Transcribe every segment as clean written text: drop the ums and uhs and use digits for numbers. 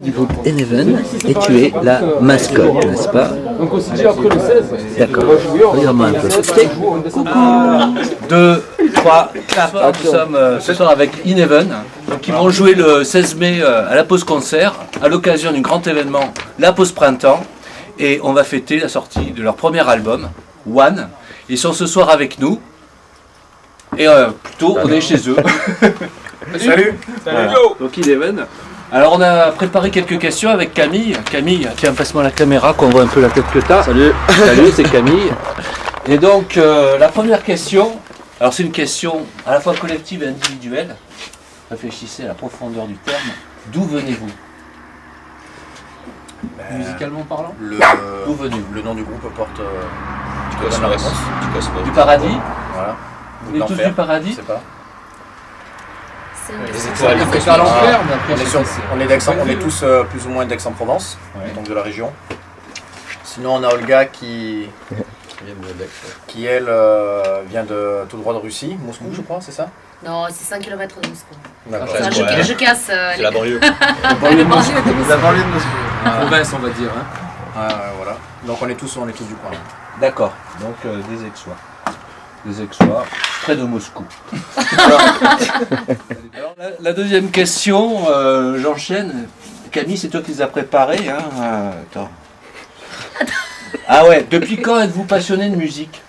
Du groupe Eneven et tu es la mascotte, n'est-ce pas? Donc on s'est dit après le 16. D'accord. Regarde-moi un peu. Coucou 2, 3, 4. Nous sommes ce soir avec Eneven, donc ils vont jouer le 16 mai à la pause concert, à l'occasion du grand événement La Pause Printemps. Et on va fêter la sortie de leur premier album, One. Ils sont ce soir avec nous. Et plutôt, on est chez eux. Salut. Voilà. Donc Eneven. Alors on a préparé quelques questions avec Camille. Camille, tiens, passe-moi la caméra qu'on voit un peu la tête que t'as. Salut. Salut, c'est Camille. Et donc la première question, alors c'est une question à la fois collective et individuelle. Réfléchissez à la profondeur du terme. D'où venez-vous? Musicalement parlant. D'où venez-vous? Le nom du groupe porte Du cosmos. Du paradis. Voilà. Vous venez tous du paradis? Je sais pas. Les étoiles. On préfère l'enfer, mais après, on est tous plus ou moins d'Aix-en-Provence, donc de la région. Sinon on a Olga qui elle vient de tout droit de Russie, Moscou je crois, c'est ça? Non, c'est 5 km de Moscou. D'accord. Enfin, je casse. C'est la banlieue. La banlieue de Moscou. La banlieue de Moscou. Province, on va dire. Hein. Voilà. Donc on est tous du coin. D'accord. Donc des Aixois. Des Aixois, près de Moscou. Alors, la deuxième question, j'enchaîne. Camille, c'est toi qui les as préparées. Hein. Attends. Ah ouais, depuis quand êtes-vous passionné de musique?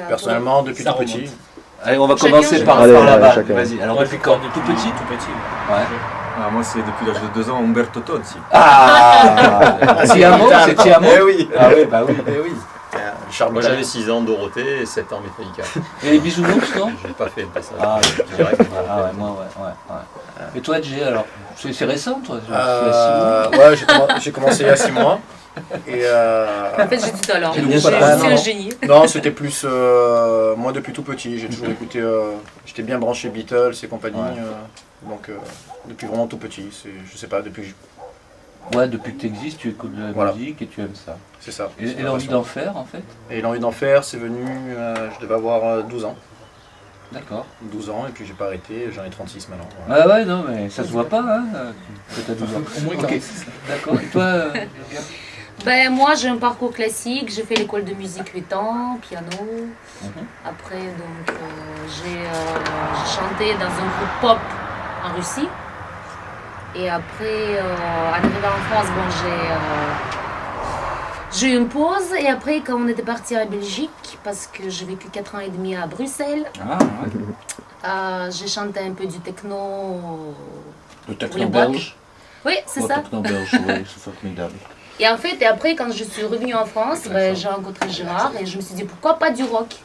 Personnellement, depuis tout petit. Allez, on va commencer par là-bas. Vas-y, alors depuis quand? Tout petit? Tout petit. Ouais. Ah, moi, c'est depuis l'âge de 2 ans, Umberto Tozzi. Ah Tiamo, c'est Tiamo? Eh oui. Ah oui, bah oui. Eh oui. Moi, j'avais 6 ans, Dorothée, et 7 ans, Metallica. Et les bisounours, non? J'ai pas fait le passage. Ah, direct. ouais, moi, ouais. Et toi, Jay, alors? C'est récent, toi? Ouais, j'ai commencé il y a 6 mois. Et En fait, j'ai du talent. Je suis non. un génie. Non, c'était plus moi depuis tout petit. J'ai toujours écouté. J'étais bien branché Beatles et compagnie. Donc depuis vraiment tout petit. Je sais pas, depuis. Ouais, depuis que tu existes, tu écoutes de la musique et tu aimes ça. C'est ça. Et l'envie d'en faire, en fait? Et l'envie d'en faire, c'est venu. Je devais avoir 12 ans. D'accord. 12 ans, et puis j'ai pas arrêté. J'en ai 36 maintenant. Ah ouais, non, mais ça se voit pas, hein, que t'as 12 ans. Au moins 46. D'accord. Et toi, Ben, moi, j'ai un parcours classique. J'ai fait l'école de musique 8 ans, piano. Après, donc, j'ai chanté dans un groupe pop en Russie. Et après, en arrivant en France, bon, j'ai eu une pause. Et après, quand on était parti à la Belgique, parce que j'ai vécu 4 ans et demi à Bruxelles, j'ai chanté un peu du techno. le techno belge? Oui, c'est ça. Le techno belge, oui, c'est formidable. Et en fait, et après, quand je suis revenue en France, ben, j'ai rencontré Gérard et je me suis dit pourquoi pas du rock.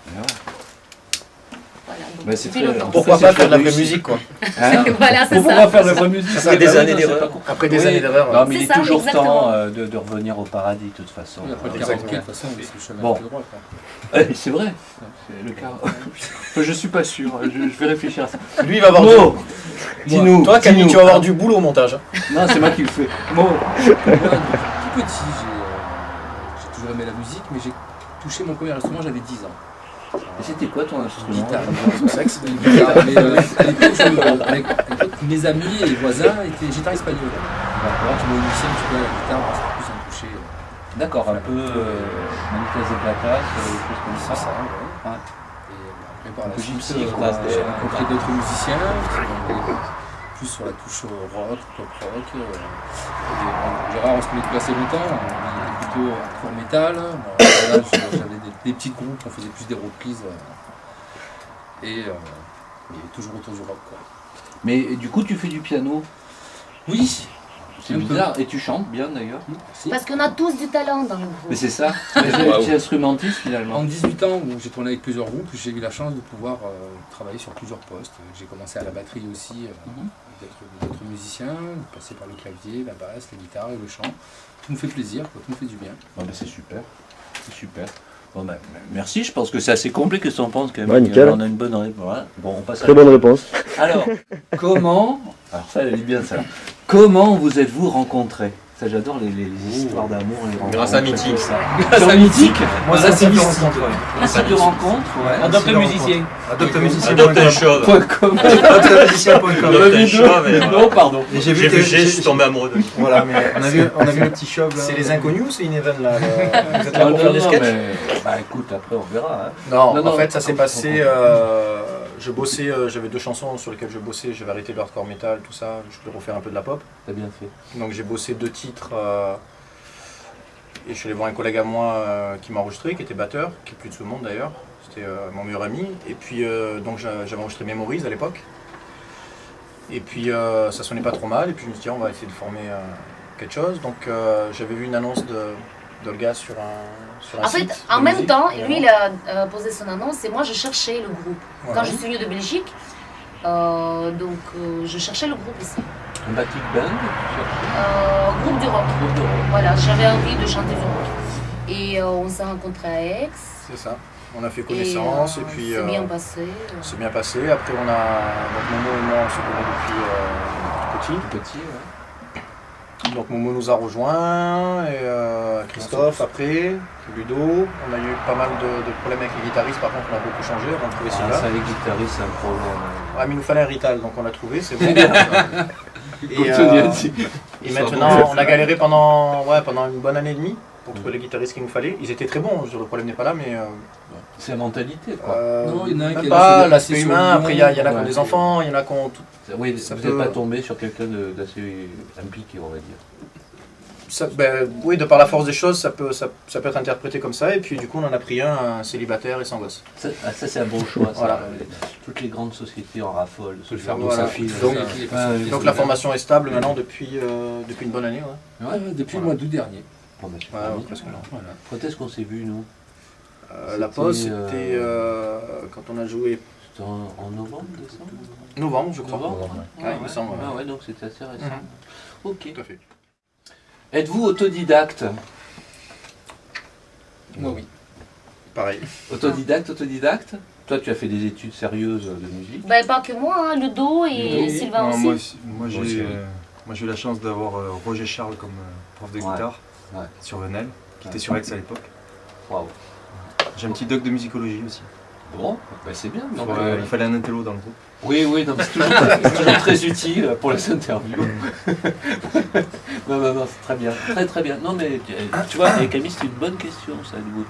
Voilà, donc, pourquoi pas faire de la vraie musique, quoi. Hein? Voilà, c'est ça. Pourquoi faire de la vraie musique? Après des années d'erreur. Après des années d'erreur. Non, mais il est ça, toujours exactement. temps de revenir au paradis, de toute façon. Après le 44, de toute façon, c'est le chemin Bon. tout droit. C'est vrai. C'est le cas. Je suis pas sûr. Je vais réfléchir à ça. Lui, il va avoir Mo, dis-nous. Toi, Camille, dis-nous. tu vas avoir du boulot au montage. Non, c'est moi qui le fais. Mo. Moi, depuis tout petit, j'ai toujours aimé la musique, mais j'ai touché mon premier instrument, j'avais 10 ans. Et c'était quoi ton instrument? Guitare. Son sexe. Guitare, mais à l'époque, à l'époque, mes amis et voisins étaient guitares espagnoles. D'accord. Tu vois, au lycée, tu vois, la guitare, c'est plus un toucher. D'accord, un peu Manitas et Platas, des choses comme ça. Ça, Ouais. Et après, par Un la peu suite, gypsy, j'ai rencontré d'autres musiciens, qui sont plus sur la touche rock, pop rock. Et Gérard, on se connaît depuis assez longtemps, on est plutôt hardcore métal. Là, j'avais des petits groupes, on faisait plus des reprises. Et toujours autour du rock, quoi. Mais du coup, tu fais du piano? Oui, C'est bizarre. Et tu chantes bien d'ailleurs? Parce qu'on a tous du talent dans le groupe. Mais c'est ça. Tu es instrumentiste finalement. En 18 ans, où j'ai tourné avec plusieurs groupes, j'ai eu la chance de pouvoir travailler sur plusieurs postes. J'ai commencé à la batterie aussi, d'être musicien, de passer par le clavier, la basse, la guitare et le chant. Tout me fait plaisir, quoi, tout me fait du bien. Bon, ben, c'est super. C'est super. Bon, ben, merci, je pense que c'est assez complet que ça en pense quand même. Ouais, nickel. On a une bonne réponse. Voilà. Bon, on passe Très bonne réponse. Alors, comment... Alors ça, elle est bien ça. Comment vous êtes-vous rencontrés? Ça, j'adore les histoires d'amour. Grâce à Mythique. Grâce à Mythique. Moi, ça, c'est Mystique. un site de rencontre. Adopte le musicien. Adopte un chauve. Adopte un chauve. Non, pardon. J'ai vu G, je suis tombé amoureux de. Voilà, mais On a vu le petit chauve là. c'est les inconnus ou c'est Ineven là Vous êtes là pour faire des sketchs Bah écoute, après on verra. Hein. Non, Non, en non, fait, ça s'est on passé. Je bossais, j'avais 2 chansons sur lesquelles je bossais. J'avais arrêté le hardcore metal, tout ça. Je voulais refaire un peu de la pop. T'as bien fait. Donc j'ai bossé 2 titres. Et je suis allé voir un collègue à moi qui m'a enregistré, qui était batteur, qui est plus de ce monde d'ailleurs. C'était mon meilleur ami. Et puis donc j'avais enregistré Memories à l'époque. Et puis ça sonnait pas trop mal. Et puis je me suis dit on va essayer de former quelque chose. Donc j'avais vu une annonce d'Olga sur un En site. fait, en de même musique, temps, vraiment. lui, il a posé son annonce et moi, je cherchais le groupe. Voilà. Quand je suis venue de Belgique, je cherchais le groupe ici. Un batik band. Groupe du rock. Groupe de rock. Voilà, j'avais envie de chanter du rock. Et on s'est rencontrés à Aix. C'est ça. On a fait connaissance et puis c'est bien passé. c'est bien passé. Après on a donc Momo et moi on se connaît depuis tout petit. Petit, ouais. Donc Momo nous a rejoints et Christophe après, Ludo. On a eu pas mal de problèmes avec les guitaristes, par contre on a beaucoup changé, on a trouvé Ah, celui-là. ça, les guitaristes, c'est un problème. Ouais, mais il nous fallait un Rital, donc on l'a trouvé, c'est bon. Comme et, tu viens de dire. et maintenant on a galéré pendant une bonne année et demie pour trouver les guitaristes qu'il nous fallait. Ils étaient très bons, le problème n'est pas là, mais C'est la mentalité, quoi. Non, il y en a un même qui a pas, laissé l'aspect sur humain, le après il y en a qui ont ouais. des enfants, il y en a qui ont tout. Oui, ça vous peut- n'êtes pas tombé sur quelqu'un d'assez impliqué, on va dire. Oui, de par la force des choses, ça peut être interprété comme ça, et puis du coup on en a pris un célibataire et sans gosse. Ça, c'est un bon choix. Ça. Voilà. Toutes les grandes sociétés en raffolent de se le faire faire voilà. sa fille. Donc- Donc la forme. formation est stable maintenant depuis une bonne année. Ouais. Ouais, depuis le mois d'août dernier. Bon, bah, super. Ouais, presque là. Voilà. Quand est-ce qu'on s'est vu, nous? La pause, C'était, c'était quand on a joué C'était en novembre, décembre? novembre, je crois. Novembre, Ouais, il me semble. Ah ouais, donc c'était assez récent. Mhm. Ok. Tout à fait. Êtes-vous autodidacte? Moi, oui. Pareil. Autodidacte? Toi, tu as fait des études sérieuses de musique. Ben, pas que moi, hein, Ludo et Ludo. Sylvain Non, aussi. moi j'ai eu la chance d'avoir Roger Charles comme prof de Ouais. guitare Ouais. sur Venelle, qui était sur Aix à l'époque. Waouh. J'ai un petit doc de musicologie aussi. Bon, bah, c'est bien. Donc, Il fallait un intello dans le groupe. Oui, non, mais c'est toujours très utile pour les interviews. non, c'est très bien. Très bien. Non, mais tu vois, et Camille, c'est une bonne question, ça, à nouveau.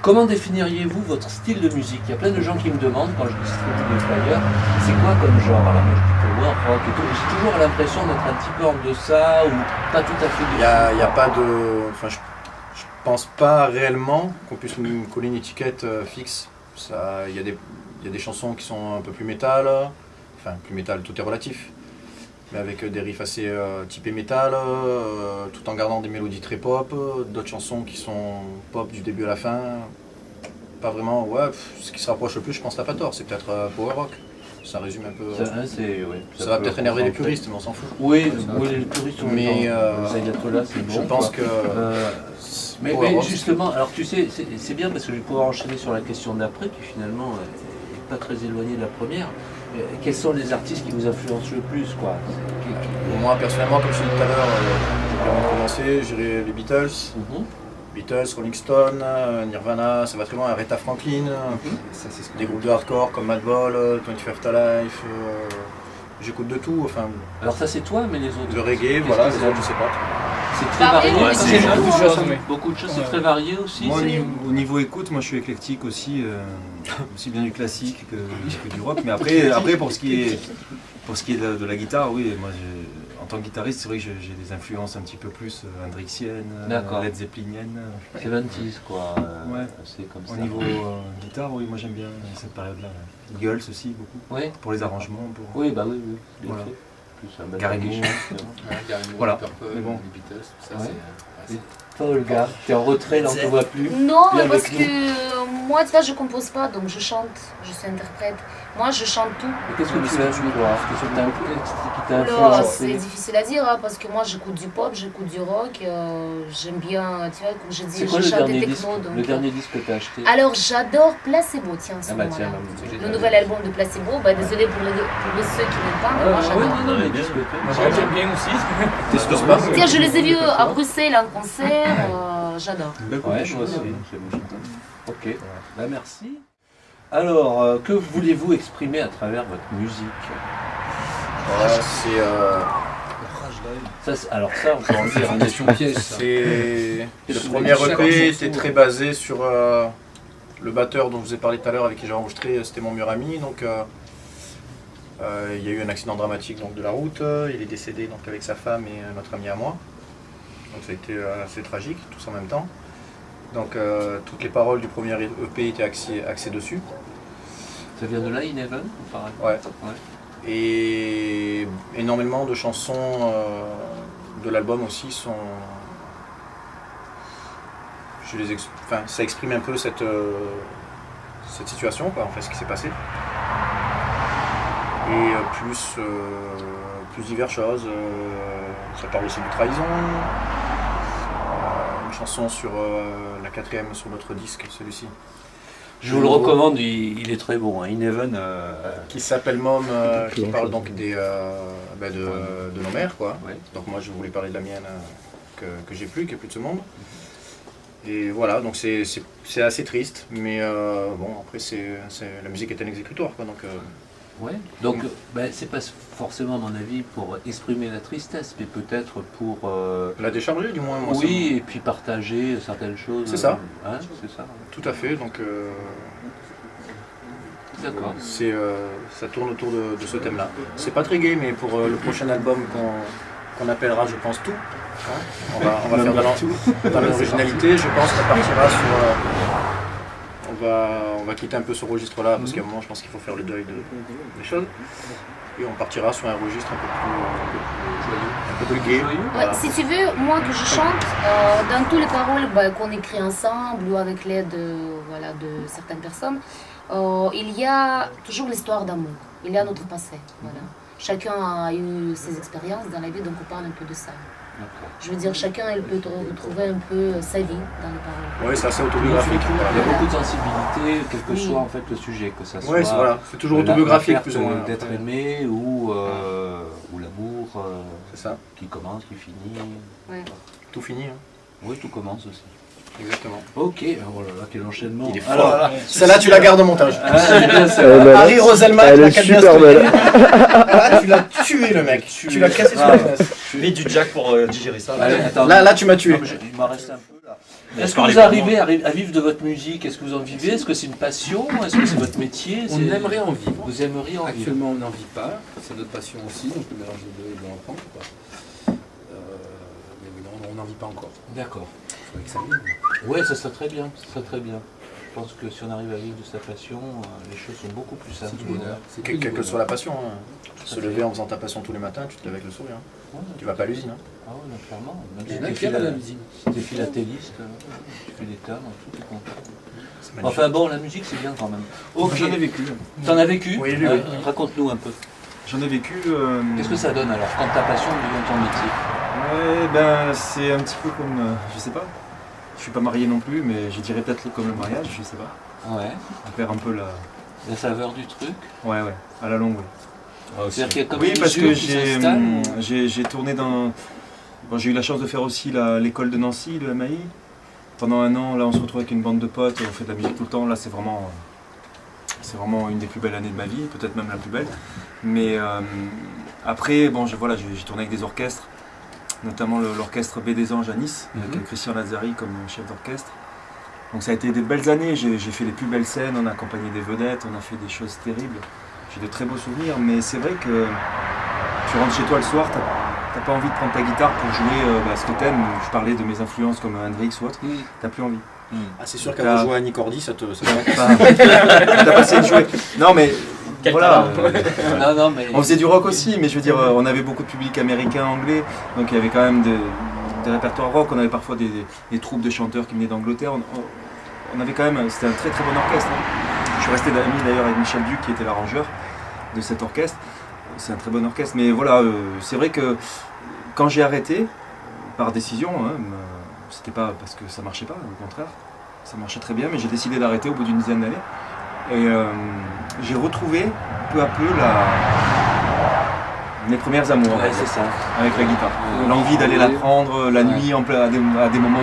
Comment définiriez-vous votre style de musique? Il y a plein de gens qui me demandent, quand je distribue des flyers, c'est quoi comme genre? Alors moi je dis power, rock et tout, mais j'ai toujours l'impression d'être un petit peu en deçà ou pas tout à fait Il n'y a pas de. Enfin, je pense pas réellement qu'on puisse nous coller une étiquette fixe. Il y a des chansons qui sont un peu plus métal, enfin plus métal, tout est relatif, mais avec des riffs assez typés métal, tout en gardant des mélodies très pop, d'autres chansons qui sont pop du début à la fin. Pas vraiment, ce qui se rapproche le plus, je pense, à pas tort, c'est peut-être power rock. Ça résume un peu. Ça va peut-être énerver les puristes, mais on s'en fout. Oui, les puristes, Mais, les ayatollahs, c'est bon. Je pense quoi. que. Mais Power rock, justement, alors tu sais, c'est bien parce que je vais pouvoir enchaîner sur la question d'après, qui finalement n'est pas très éloignée de la première. Quels sont les artistes qui vous influencent le plus, quoi? Moi, personnellement, comme je l'ai dit tout à l'heure, j'ai envie de commencer, je dirais les Beatles. Mhm. Beatles, Rolling Stone, Nirvana, ça va très loin, Aretha Franklin, Ça, c'est ce des groupes de hardcore comme Madball, 25th Alive, j'écoute de tout, enfin, Alors ça c'est toi, mais les autres? le reggae, Qu'est-ce voilà, que les c'est? autres, je sais pas. C'est très Varié, varié. ouais, c'est c'est beaucoup de beaucoup de choses. choses, oui. Beaucoup de choses, c'est Ouais. très varié aussi. Moi, c'est- au niveau écoute, moi je suis éclectique aussi, aussi bien du classique que du rock. Mais après pour ce qui est de la guitare, oui, moi en tant que guitariste, c'est vrai que j'ai des influences un petit peu plus hendrixiennes, D'accord. Led Zeppeliniennes. 70s quoi. Ouais. C'est comme Au ça. niveau guitare, oui, moi j'aime bien cette période-là. Ouais. Eagles aussi, beaucoup. Oui. Pour les arrangements. Oui, bah oui. Bien Voilà. fait. Plus un bel Gary package, Moore. etc. Gary Moore, Voilà. Purple, Mais bon. les Beatles, tout ça, Ouais. c'est... Toi, Olga, t'es en retrait, là, on te voit plus. Non, Viens parce avec nous. que moi, tu vois, je compose pas, donc je chante, je suis interprète. Moi, je chante tout. Mais qu'est-ce que tu aimes, toi? Qu'est-ce qui t'a Là, c'est influencé? difficile à dire, hein, parce que moi, j'écoute du pop, j'écoute du rock. J'aime bien, tu vois, comme je dis, C'est quoi je le chante des dernier disque, techno. Donc, le dernier disque que t'as acheté? Alors, j'adore Placebo, tiens, ce Ah bah moment-là. tiens, Le nouvel album de Placebo, bah, désolé pour ceux qui n'aiment pas, mais moi, j'adore. non, mais bien. disque que Moi j'aime bien aussi. T'excuses pas. Tiens, je les ai vus à Bruxelles en concert, j'adore. Ouais, moi aussi. Ok, bah, merci. Alors, que voulez-vous exprimer à travers votre musique? Alors ça, on peut en dire. C'est une question piège ça. C'est le Sur premier chaque EP morceau. était très basé sur le batteur dont je vous ai parlé tout à l'heure, avec qui j'ai enregistré, c'était mon meilleur ami. Donc il y a eu un accident dramatique donc, de la route, il est décédé donc, avec sa femme et notre ami à moi. Donc ça a été assez tragique, tous en même temps. Donc toutes les paroles du premier EP étaient axées dessus. Ça vient de là, Ineven, par exemple? Ouais. Et énormément de chansons de l'album aussi sont. Enfin, ça exprime un peu cette situation, quoi, en fait, ce qui s'est passé. Et plus diverses choses. Ça parle aussi de trahison. Une chanson sur la 4e sur notre disque, celui-ci. Je vous le recommande, il est très bon. Hein. Ineven, Qui s'appelle Mom, qui parle donc de nos mères, quoi. Ouais. Donc moi je voulais parler de la mienne que j'ai plus, qui est plus de ce monde. Et voilà, donc c'est assez triste, mais bon après la musique est un exécutoire, quoi. Donc ouais. Donc, c'est pas forcément, à mon avis, pour exprimer la tristesse, mais peut-être pour. la décharger du moins. Moi, Oui, et puis partager certaines choses. C'est ça. Hein, c'est ça. Tout à fait. Donc D'accord. ça tourne autour de ce thème-là. C'est pas très gai, mais pour le prochain album qu'on appellera, je pense, tout. Hein, on va faire dans l'originalité. Je pense qu'on partira sur. On va quitter un peu ce registre-là parce qu'à un moment, je pense qu'il faut faire le deuil des choses. Et on partira sur un registre un peu plus gai. Ouais, Voilà. si tu veux, moi que je chante, dans toutes les paroles qu'on écrit ensemble ou avec l'aide de certaines personnes, il y a toujours l'histoire d'amour, il y a notre passé. Voilà. Chacun a eu ses expériences dans la vie, donc on parle un peu de ça. Je veux dire, chacun il peut retrouver un peu sa vie dans les paroles. Oui, c'est assez autobiographique. Il y a Voilà. beaucoup de sensibilité, quel que soit en fait le sujet, que ça soit. Ouais, c'est toujours la autobiographique perte plus ou moins. d'être aimé ou l'amour C'est ça. qui commence, qui finit. Ouais. Tout fini. Hein. Oui, tout commence aussi. Exactement. Ok, oh là là, quel enchaînement. Il est fort. Alors, Celle-là, tu la gardes au montage. Harry Roselmack, Harry elle Roselmack, est super belle. Tu l'as tué le mec. Tu l'as cassé sur la face. Mets du jack pour digérer ça. allez, attends, Là, tu m'as tué. non, mais il m'en reste un peu là. Est-ce que parlez vous pour arrivez à vivre de votre musique? Est-ce que vous en vivez? Est-ce que c'est une passion? Est-ce que c'est votre métier? On aimerait en vivre. Vous aimeriez en vivre? Actuellement, on n'en vit pas. C'est notre passion aussi, donc le mélange des deux est bon à prendre. Quoi. Mais non, on n'en vit pas encore. D'accord. Il faudrait que ça vienne. Ouais, ça serait très bien. Ça serait très bien. Je pense que si on arrive à vivre de sa passion, les choses sont beaucoup plus simples. C'est du bonheur. C'est Quelle du que bonheur. soit la passion. Hein. Se lever en faisant ta passion tous les matins, tu te lèves avec le sourire. Hein. Ouais, Tu vas pas à l'usine. Hein. Ah ouais, non, clairement. Même Il y si en a t'es qui aiment la phila- musique. si t'es philatéliste, tu fais des timbres, tout est content. C'est magnifique. Enfin bon, la musique c'est bien quand même. Ok. J'en ai vécu. T'en as vécu? Oui, lui, oui. Raconte-nous un peu. J'en ai vécu. Qu'est-ce que ça donne alors quand ta passion devient ton métier? Ouais, ben c'est un petit peu comme, je sais pas. Je suis pas marié non plus, mais je dirais peut-être comme le mariage, je sais pas. Ouais. On perd un peu la. La saveur du truc. Ouais, à la longue, oui. C'est-à-dire qu'il y a comme Oui, une parce usure que qui s'installe. j'ai tourné dans. Bon, j'ai eu la chance de faire aussi l'école de Nancy, le MAI. Pendant un an, là, on se retrouve avec une bande de potes, on fait de la musique tout le temps. Là, c'est vraiment une des plus belles années de ma vie, peut-être même la plus belle. Mais après, bon, j'ai tourné avec des orchestres, notamment l'orchestre B des Anges à Nice, avec Christian Lazzari comme chef d'orchestre. Donc ça a été des belles années, j'ai fait les plus belles scènes, on a accompagné des vedettes, on a fait des choses terribles. J'ai de très beaux souvenirs, mais c'est vrai que tu rentres chez toi le soir, t'as pas envie de prendre ta guitare pour jouer ce que t'aimes. Je parlais de mes influences comme Hendrix ou autre, t'as plus envie. Ah, c'est sûr qu'après jouer à Nicordi, ça te. T'as pas essayé de jouer. Non mais Quel voilà. Non, mais. On faisait du rock aussi, mais je veux dire, on avait beaucoup de public américain, anglais, donc il y avait quand même des répertoires rock, on avait parfois des troupes de chanteurs qui venaient d'Angleterre. On avait quand même, c'était un très très bon orchestre. Hein. Je suis resté ami d'ailleurs avec Michel Duc qui était l'arrangeur de cet orchestre. C'est un très bon orchestre, mais voilà, c'est vrai que quand j'ai arrêté, par décision, hein, c'était pas parce que ça marchait pas, au contraire, ça marchait très bien, mais j'ai décidé d'arrêter au bout d'une dizaine d'années. Et j'ai retrouvé peu à peu mes premières amours c'est ça. avec la guitare. L'envie d'aller l'apprendre la nuit à des moments.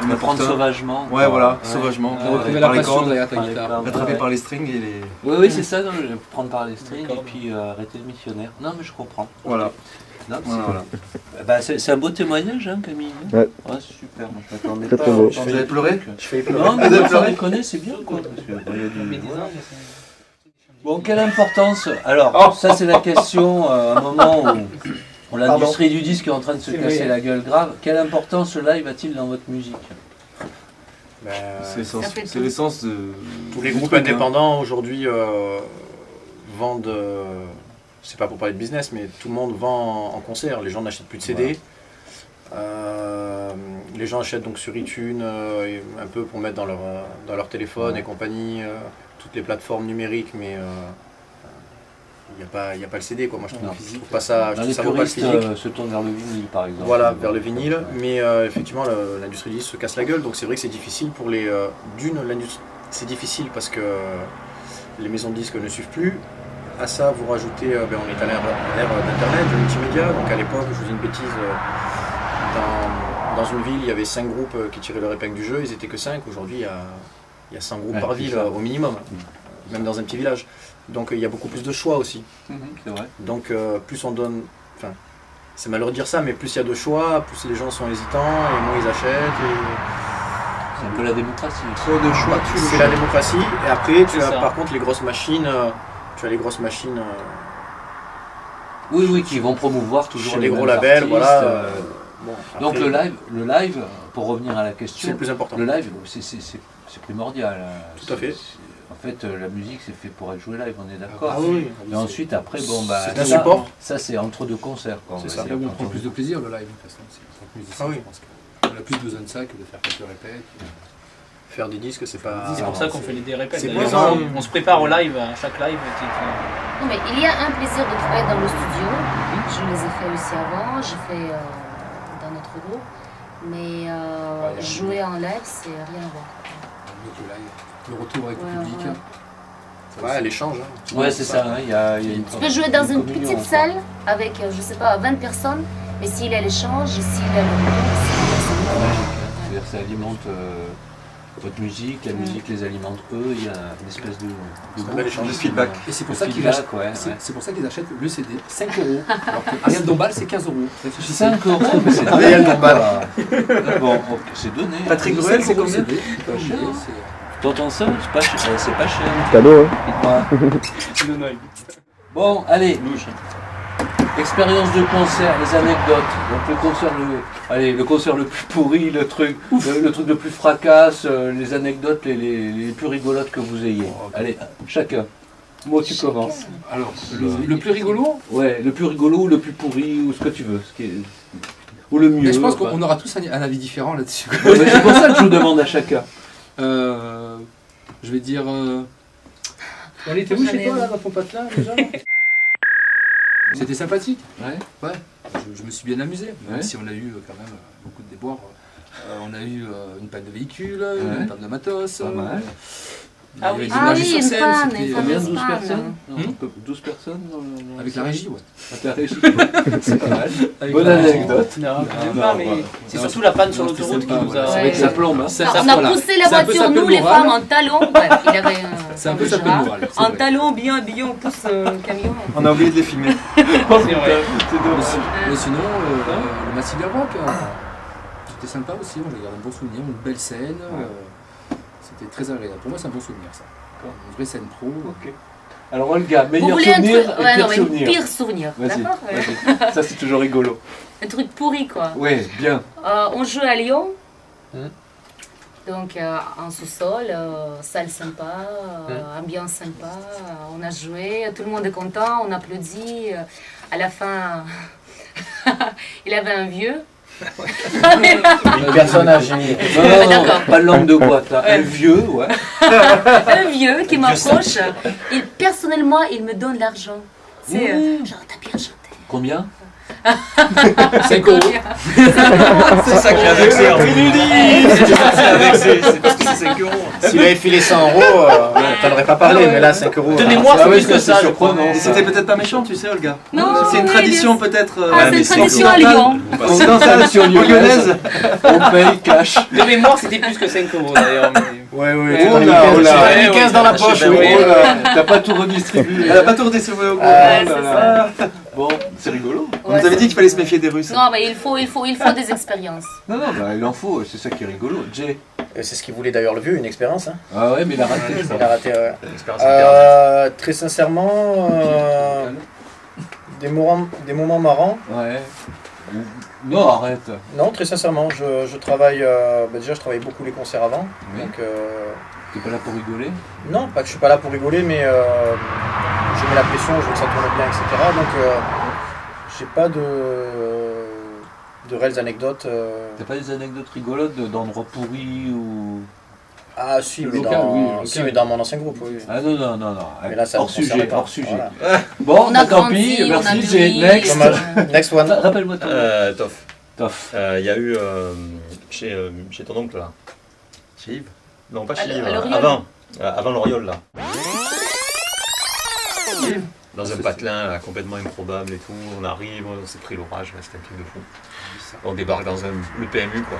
De prendre sauvagement. Ouais, voilà, sauvagement. Retrouver Par la les passion cordes, derrière ta guitare. attrapé par les strings et les. Oui, c'est ça, non, prendre par les strings et puis arrêter le missionnaire. Non, mais je comprends. Voilà. Non, Voilà. Bah, c'est un beau témoignage, hein, Camille. Ouais. C'est super. Moi, je m'attendais Très, pas. très beau. Vous avez pleuré? Je fais pleurer. Non, mais ça déconner, c'est bien, quoi. Parce que, il y a du... Bon, quelle importance. Alors, ça, c'est la question à un moment où l'industrie du disque est en train de se casser la gueule grave. Quelle importance le live a-t-il dans votre musique? C'est l'essence de. Tous les du groupes truc, hein. indépendants aujourd'hui vendent, c'est pas pour parler de business, mais tout le monde vend en concert. Les gens n'achètent plus de CD. Les gens achètent donc sur iTunes, un peu pour mettre dans leur téléphone et compagnie, toutes les plateformes numériques, mais il n'y a pas le CD, quoi. Moi, je trouve pas ça, je trouve Les ça vaut pas le puristes physique. se tournent vers le vinyle, par exemple. Voilà, vers le vinyle, mais effectivement l'industrie du disque se casse la gueule, donc c'est vrai que c'est difficile pour les... c'est difficile parce que les maisons de disques ne suivent plus. À ça, vous rajoutez, on est à l'ère d'Internet, de multimédia, donc à l'époque, je vous dis une bêtise, dans une ville, il y avait 5 groupes qui tiraient leur épingle du jeu, ils étaient que 5, aujourd'hui il y a 100 groupes par ville au minimum, même dans un petit village. Donc il y a beaucoup plus de choix aussi. C'est vrai. Donc plus on donne, enfin c'est malheureux de dire ça, mais plus il y a de choix, plus les gens sont hésitants et moins ils achètent. C'est un peu la démocratie. Trop de choix. C'est la démocratie. Et après tu as ça. par contre les grosses machines. Oui, qui vont promouvoir toujours Chez les gros mêmes labels, artistes, voilà. Bon, Donc après, le live, pour revenir à la c'est question, le plus important. le live, c'est primordial. Tout à fait. En fait, la musique, c'est fait pour être jouée live, on est d'accord. Ah oui. Et ensuite, après, c'est un support. Ça, c'est entre deux concerts. Quoi, C'est on va ça. dire. Là où on prend plus de plaisir, le live, de toute façon. En tant que musicien, Ah oui. je pense qu'on a plus besoin de ça que de faire quelques répètes. Faire des disques, c'est pas. C'est pour ça qu'on fait des répètes. C'est D'ailleurs, plaisant. on se prépare au live, à chaque live. Non, mais il y a un plaisir de travailler dans le studio. Je les ai fait aussi avant, j'ai fait dans notre groupe. Mais jouer en live, c'est rien à voir. Mieux que le live. Le retour avec le public. Ouais, l'échange. Hein. Ouais, c'est ça. Il y a une Tu peux jouer dans une communion, petite quoi. salle avec, je sais pas, 20 personnes, mais s'il y a l'échange, s'il y a le retour, Magique, hein. C'est-à-dire que ça alimente votre musique, la musique les alimente eux, il y a une espèce de un bel boucle, échange. De feedback. Et c'est pour de ça qu'ils feedback, achètent, ouais. c'est pour ça qu'ils achètent le CD 5 €. Alors que Ariel Dombal, c'est 15 €. Réfléchissez. 5 €, mais c'est Ariel Dombal. Bon, ok, c'est donné. Patrick Bruel, c'est combien? Pas cher. T'entends ça? C'est pas cher. Cadeau, hein. Dites-moi. Bon, allez. Expérience de concert, les anecdotes. Donc le concert le plus pourri, le truc le plus fracasse, les anecdotes les plus rigolotes que vous ayez. Allez, chacun. Moi, tu commences. Alors, le plus rigolo, Ouais, le plus rigolo ou le plus pourri ou ce que tu veux. Ou le mieux. mais je pense enfin. qu'on aura tous un avis différent là-dessus. Ouais, mais c'est pour ça que je vous demande à chacun. Je vais dire. On était où chez toi là, dans ton patelin déjà? C'était sympathique. Ouais. Je me suis bien amusé, même Ouais. si on a eu quand même beaucoup de déboires. On a eu une panne de véhicule, Ouais. une panne de matos. Pas mal. Il y avait des Ah nages oui, sur une scène, panne, c'était, une Combien? fameuse 12 panne. personnes non, 12 personnes dans avec la régie, ouais. Avec la régie. C'est pas mal. Avec Bonne la régie. anecdote. Non, quand même non, pas, mais voilà. c'est Non, surtout la panne sur non, l'autoroute c'était qui sympa, nous voilà. a. C'est vrai que ça plombe. Hein. Ça, On a voilà. poussé la C'est un peu voiture, ça, nous le les moral. femmes, en talons. Bref, il avait C'est un peu ça, le Gérard. moral. c'est En vrai. talons, bien habillés, on pousse le camion. On a oublié de les filmer. C'est vrai. Mais sinon, le Massive Rock, c'était sympa aussi. Moi, j'ai gardé un bon souvenir, une belle scène. C'était très agréable. Pour moi, c'est un bon souvenir, ça. Une vraie scène pro. Ok. Alors Olga, Vous meilleur voulez un truc, souvenir et ouais, non, pire mais souvenir. pire souvenir, Vas-y, d'accord ouais. vas-y. Ça c'est toujours rigolo. Un truc pourri, quoi. Ouais, bien. On joue à Lyon, Hein. donc en sous-sol, salle sympa, ambiance sympa. On a joué, tout le monde est content, on applaudit. À la fin, il avait un vieux Une personne âgée. Non, D'accord. pas de langue de boîte, là. Un vieux, ouais. Un vieux qui m'approche, personnellement, il me donne l'argent. C'est genre, t'as bien chanté. Combien 5 euros. C'est ça qui est vexé. C'est parce que c'est 5 euros. S'il avait filé 100 euros, t'en aurais pas parlé, mais là 5 euros. De mémoire, c'est ouais, plus que ça, je crois. surprenant. Et c'était peut-être pas méchant, tu sais, Olga. Non, C'est une mais tradition peut-être. Ah, c'est une tradition à Lyon. Occidentale, lyonnaise. On paye cash. De mémoire, c'était plus que 5 euros d'ailleurs. Ouais, Oh là, oh là. T'as mis 15 dans la poche, Ben oui. oui. Oh là, t'as pas tout redistribué. Elle a pas tout redistribué au groupe. Ouais, Oh là c'est là. ça. Bon, c'est rigolo. On nous avait dit qu'il fallait se méfier des Russes. Non, mais il faut des expériences. Non, non, bah, il en faut, c'est ça qui est rigolo. Jay. C'est ce qu'il voulait d'ailleurs le vieux, une expérience. Hein. Ah ouais, mais il a raté. je Il crois. a raté. Expérience interdite. Très sincèrement, des moments marrants. Ouais. Non, arrête. Non, très sincèrement, je travaille. Déjà, je travaille beaucoup les concerts avant. Oui. Donc, T'es pas là pour rigoler? non, pas que je suis pas là pour rigoler, mais je mets la pression, je veux que ça tourne bien, etc. Donc, j'ai pas de réelles anecdotes. T'as pas des anecdotes rigolotes d'endroits pourris ou... Ah, si, Le mais, local, dans... oui, le local. si, mais dans mon ancien groupe, oui. Ah non, non, non, non. Mais là, ça hors me concerne sujet, pas. hors sujet. Voilà. Bon, On a bah, tant grandi, pis, on a merci mûri. Jay. Next. Dommage. Next one. Rappelle-moi ton nom. Toff. Toff. Il y a eu chez ton oncle là. Chez Yves. Non, pas À chez Yves. l'Oriole. Avant l'Oriole là. Dans un patelin là, complètement improbable et tout. On arrive, on s'est pris l'orage, là, c'était un truc de fou. On débarque dans le PMU quoi.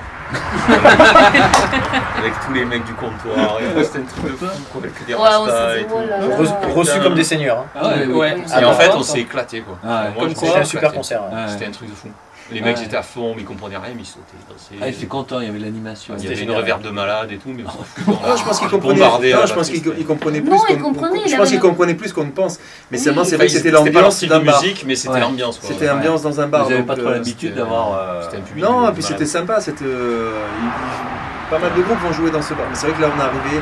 Avec tous les mecs du comptoir. C'était un truc de fou. Avec des Ouais, on rastas s'est et dit, tout. oh là là. Reçu comme des seigneurs. Hein. Ah ouais, Ouais. Et en fait, on s'est éclaté quoi. Ah ouais. Moi, je me suis C'était un super éclaté. concert. Ouais. Ouais. C'était un truc de fou. Les mecs Ouais. étaient à fond, mais ils comprenaient rien, mais ils sautaient, dansaient. Ah, il était content, il y avait l'animation. Il y avait une génial. reverb de malade et tout, mais Ah, je pense qu'il comprenait. bombardé à Non, la je pense batterie, qu'il comprenait plus. Non, il qu'on- comprenait, il Je pense avait- qu'il comprenait plus qu'on ne pense. Mais Oui. seulement, c'est vrai que c'était pas leur l'ambiance style d'un de bar. musique, mais c'était Ouais. l'ambiance. quoi. C'était l'ambiance dans un bar. Vous n'avez donc, pas trop euh, l'habitude c'était- d'avoir... C'était un public. Non, de et puis malade. c'était sympa. Pas mal de groupes vont jouer dans ce bar. Mais c'est vrai que là, on est arrivé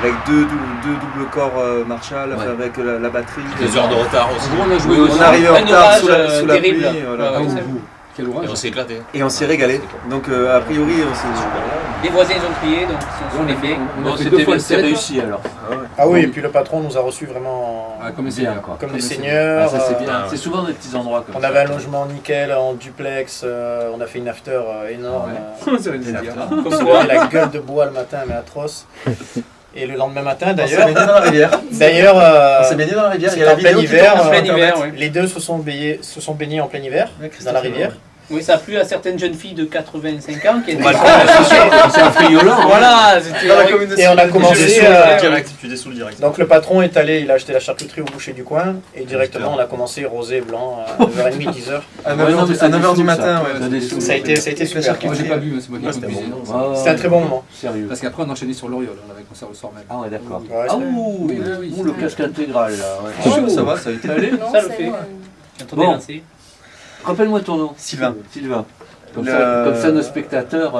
avec deux doubles corps Marshall, enfin, Ouais. avec la batterie. 2 heures de retard aussi. On a joué Oui, aussi. On est arrivé en Un retard orage, sous la pluie. terrible. Voilà. Ouais, Ah, ouais, ouh, c'est- ouh. Quel Et orage. on s'est éclaté. Et on s'est régalé. Donc, a priori, on s'est. Les voisins ils ont crié, donc on est bien. On Bon, a fait c'était 2 fois le c'était 7. réussi alors. Ah oui, et puis le patron nous a reçus vraiment Ah, comme c'est Bien, bien. quoi. comme des Ah, seigneurs. ça c'est bien. Ah, ouais. C'est souvent des petits endroits comme On ça. avait un logement nickel en duplex, on a fait une after énorme. Ça veut dire. On se voit la gueule de bois le matin, mais atroce. Et le lendemain matin, On s'est d'ailleurs, baigné dans la rivière. d'ailleurs, On s'est baigné dans la rivière. Il y c'était a la en plein vidéo qui hiver, tourne sur en plein Internet. hiver, ouais. les deux se sont baignés en plein hiver dans la rivière. Oui, ça a plu à certaines jeunes filles de 85 ans qui étaient. C'est un friolant. Voilà, c'était. Dans la commune de Et on a Sud. commencé. Direct, tu dessous le direct. Donc le patron est allé, il a acheté la charcuterie au boucher du coin et directement on a commencé rosé, blanc à 9h30, 10h. À Ouais, non, mais 9h ça du dessous, matin, ça. ouais. Ça dessous. Ça a été super. Moi j'ai pas vu, c'est moi qui ai c'était conduisé. bon. Ouais, ouais, C'était un très bon moment. Sérieux. Parce qu'après on enchaînait sur l'Oriole, on avait un concert le soir même. Ah ouais, d'accord. Ouais, Ah c'est- ouh, Oui, oui, ouh, le c'est- casque intégral là. ouais. Oh, ça va, ça a été. Allez, non Ça le c'est- fait. J'entendais Bon. lancer. Rappelle-moi ton nom. Sylvain. Sylvain. Comme, Le- comme ça, nos spectateurs.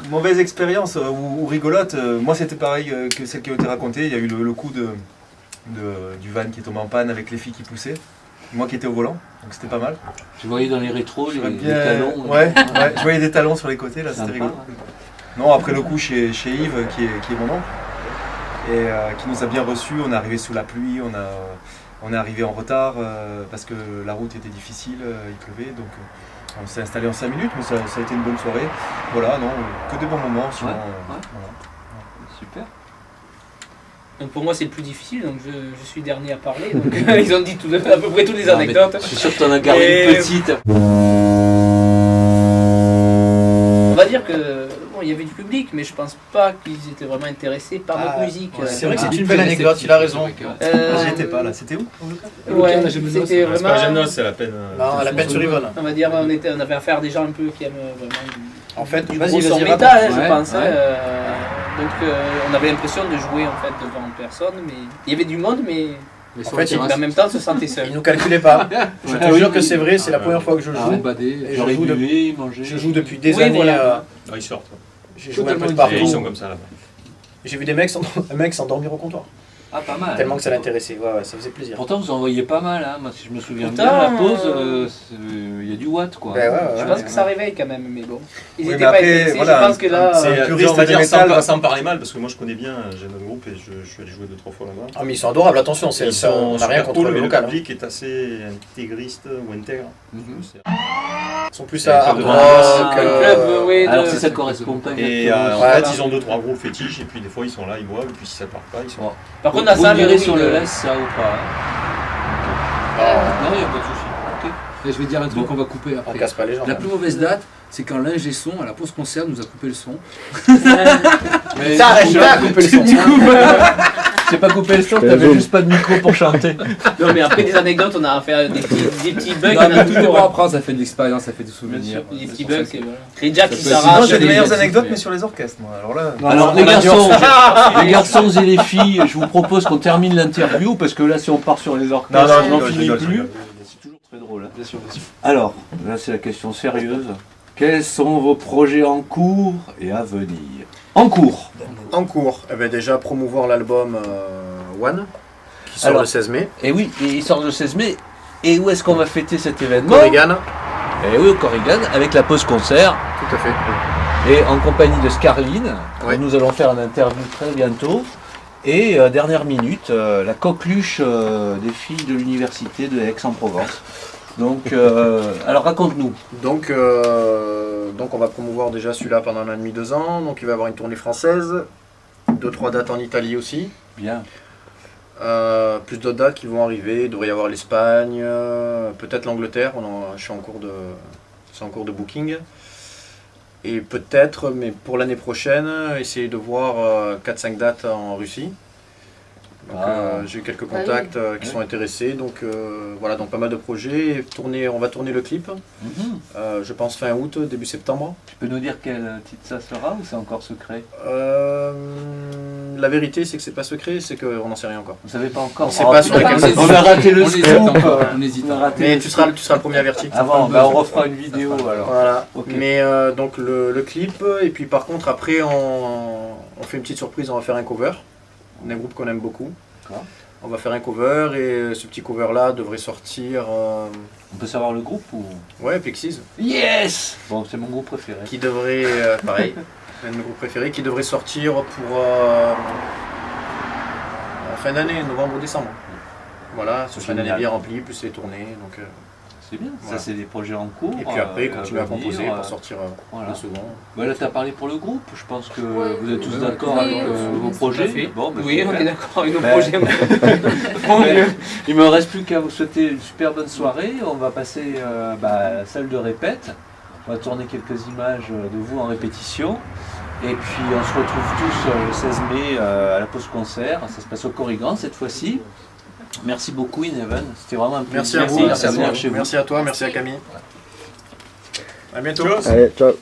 Mauvaise expérience ou rigolote. Moi, c'était pareil que celle qui a été racontée. Il y a eu le coup du van qui est tombé en panne avec les filles qui poussaient. Moi qui étais au volant, donc c'était pas mal. Tu voyais dans les rétros les, J'aurais les bien- talons. Ouais, ouais, je voyais des talons sur les côtés, là, c'était Sympa. rigolo. Non, après le coup chez Yves, qui est mon oncle, et qui nous a bien reçus. On est arrivé sous la pluie, on est arrivé en retard parce que la route était difficile, il pleuvait, donc on s'est installé en 5 minutes, mais ça a été une bonne soirée. Voilà, non, que des bons moments. Sinon, Ouais, voilà. Super. Donc pour moi c'est le plus difficile, donc je suis dernier à parler. Donc ils ont dit à peu près toutes les Non, mais anecdotes. Je suis sûr que t'en as gardé Et- une petite. On va dire que bon, il y avait du public, mais je pense pas qu'ils étaient vraiment intéressés par notre Ah, musique. C'est vrai que Ah, c'est une belle anecdote, il a raison. J'y étais pas là, c'était où? Ouais, la Gemnoise, c'était C'est pas vraiment. Gemnoise, c'est la peine. Non, à la peine sur Yvonne. On va dire on avait affaire à des gens un peu qui aiment vraiment En fait, du vas-y, gros son vas-y, métal, raconte. je Ouais, pense. ouais. Donc on avait l'impression de jouer en fait devant personne, mais il y avait du monde, mais Mais En sur fait, la il en terrasse, même temps on se sentait seul. Il nous calculait pas. Je Ouais. te jure que c'est vrai, c'est la première fois que je Ah, joue. on badait. Et J'aurais je joue, bué, manger. je joue depuis des Oui, années. voilà. Ah, ils sortent. J'ai joué un peu de Totalement Et ils sont partout. comme ça là-bas. J'ai vu des mecs un mec s'endormir au comptoir. Ah, pas mal. Tellement que ça l'intéressait, ouais, ça faisait plaisir. Pourtant, vous en voyez pas mal, hein. Moi, si je me souviens Pourtant, bien, la pause, il y a du watt, quoi. Ben ouais, Je pense que ça réveille quand même, mais bon. Ils Oui, étaient mais pas après, intéressés, voilà, je pense que là... c'est- Et, puriste on va de dire métal, sans parler mal, parce que moi je connais bien, j'ai notre groupe et je suis allé jouer 2-3 fois là-bas. Ah mais ils sont adorables, attention, Ils sont on n'a rien super contre cool, le mais local. le public est assez intégriste ou intègre. Ils sont plus à hard de rock, club, oui, Alors, de- si ça correspond pas Et exactement. en Voilà. fait, ils ont 2-3 groupes fétiches, et puis des fois ils sont là, ils boivent, et puis si ça part pas, ils sont. Bon. Par contre, la vous salle... direz oui, sur le laisse, ça ou pas. Hein. Non, il n'y a pas de souci. Ok. Et je vais dire un truc qu'on va couper on après. casse pas les gens. La plus mauvaise date, c'est quand l'ingé son à la pause concert nous a coupé le son. Mais Ça arrête là, couper le son. j'ai pas coupé le son, t'avais juste pas de micro pour chanter. Non, mais après des anecdotes, on a fait des petits bugs. Non, on a mais tout est bon toujours après, ça fait de l'expérience, ça fait des souvenirs. des petits bugs, et voilà. Les Jack qui Ça peut être- Sinon, s'arrachent. j'ai des des meilleures négatifs, anecdotes, mais- mais sur les orchestres, moi. Alors là. Alors on les a garçons et les filles, je vous propose qu'on termine l'interview parce que là si on part sur les orchestres, Non, on n'en je finit rigole, plus. je rigole. C'est toujours très drôle. Hein. Bien sûr. Alors, là c'est la question sérieuse. Quels sont vos projets en cours et à venir? En cours. En cours, eh ben déjà promouvoir l'album One, qui sort Alors, le 16 mai, Et oui, il sort le 16 mai. Et où est-ce qu'on va fêter cet événement? Corrigan, Et oui, au Corrigan, avec la pause concert. tout à fait. Et en compagnie de Scarline, Ouais. nous allons faire une interview très bientôt. Et dernière minute, la coqueluche des filles de l'université de Aix-en-Provence. Donc, alors raconte-nous. Donc on va promouvoir déjà celui-là pendant 1 an et demi, 2 ans, donc il va y avoir une tournée française, 2-3 dates en Italie aussi. Bien. Plus d'autres dates qui vont arriver, il devrait y avoir l'Espagne, peut-être l'Angleterre, je suis en cours c'est en cours de booking. Et peut-être, mais pour l'année prochaine, essayer de voir 4-5 dates en Russie. Donc, j'ai eu quelques contacts qui sont intéressés, donc voilà, donc pas mal de projets. On va tourner le clip, je pense fin août, début septembre. Tu peux nous dire quel titre ça sera ou c'est encore secret? La vérité, c'est que c'est pas secret, c'est qu'on n'en sait rien encore. Vous savez pas encore. On sait pas sur putain, lequel on a raté le On hésite scoop. encore, on hésite. On a raté Mais le tu seras le premier averti. Avant, bah, on refera une vidéo alors. Voilà. Ok. Mais donc le clip, et puis par contre après on fait une petite surprise, on va faire un cover d'un groupe qu'on aime beaucoup. D'accord. On va faire un cover et ce petit cover là devrait sortir On peut savoir le groupe ou? ouais, Pixies, Yes. Bon, c'est mon groupe préféré. qui devrait pareil, un de mes groupes préférés, qui devrait sortir pour en fin d'année, novembre ou décembre. Voilà, ce sera une année Génial. bien remplie, plus les tournées, donc C'est bien. Voilà. Ça, c'est des projets en cours. et puis après continuer à venir, composer pour sortir voilà. le second. Voilà, tu as parlé pour le groupe. Je pense que Ouais. vous êtes tous Oui, d'accord oui, avec oui, vos tout projets. à fait. Bon, bah, Oui, on super. est d'accord avec nos Ben, projets. Ouais. Il me reste plus qu'à vous souhaiter une super bonne soirée. On va passer à la salle de répète. On va tourner quelques images de vous en répétition. Et puis on se retrouve tous le 16 mai à la pause concert. Ça se passe au Corrigan cette fois-ci. Merci beaucoup Ineven. C'était vraiment un Merci plaisir. à vous, merci à venir toi, chez vous. merci à toi, merci à Camille. À bientôt. Allez, ciao.